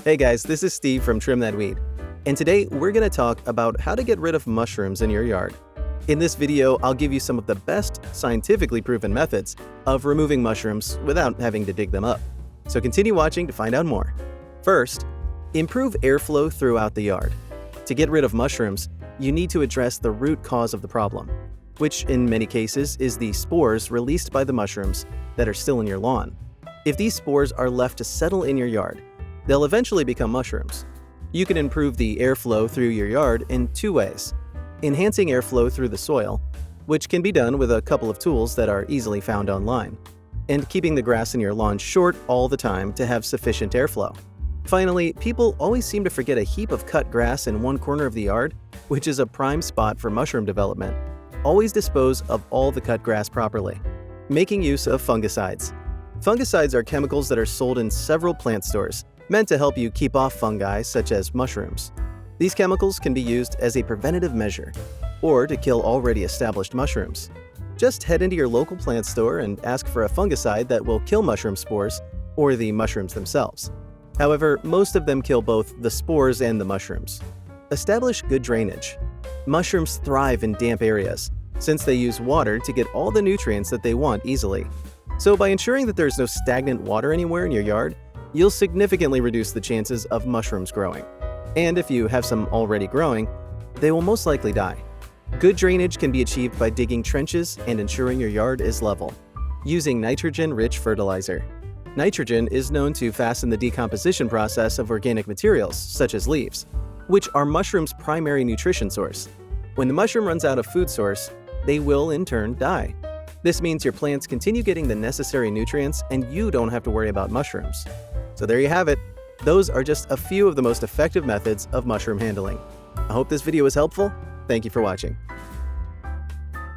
Hey guys, this is Steve from Trim That Weed, and today we're going to talk about how to get rid of mushrooms in your yard. In this video, I'll give you some of the best scientifically proven methods of removing mushrooms without having to dig them up. So continue watching to find out more. First, improve airflow throughout the yard. To get rid of mushrooms, you need to address the root cause of the problem, which in many cases is the spores released by the mushrooms that are still in your lawn. If these spores are left to settle in your yard, they'll eventually become mushrooms. You can improve the airflow through your yard in two ways. Enhancing airflow through the soil, which can be done with a couple of tools that are easily found online, and keeping the grass in your lawn short all the time to have sufficient airflow. Finally, people always seem to forget a heap of cut grass in one corner of the yard, which is a prime spot for mushroom development. Always dispose of all the cut grass properly. Making use of fungicides. Fungicides are chemicals that are sold in several plant stores, meant to help you keep off fungi such as mushrooms. These chemicals can be used as a preventative measure or to kill already established mushrooms. Just head into your local plant store and ask for a fungicide that will kill mushroom spores or the mushrooms themselves. However, most of them kill both the spores and the mushrooms. Establish good drainage. Mushrooms thrive in damp areas since they use water to get all the nutrients that they want easily. So by ensuring that there's no stagnant water anywhere in your yard, you'll significantly reduce the chances of mushrooms growing. And if you have some already growing, they will most likely die. Good drainage can be achieved by digging trenches and ensuring your yard is level. Using nitrogen-rich fertilizer. Nitrogen is known to fasten the decomposition process of organic materials, such as leaves, which are mushrooms' primary nutrition source. When the mushroom runs out of food source, they will in turn die. This means your plants continue getting the necessary nutrients and you don't have to worry about mushrooms. So there you have it. Those are just a few of the most effective methods of mushroom handling. I hope this video was helpful. Thank you for watching.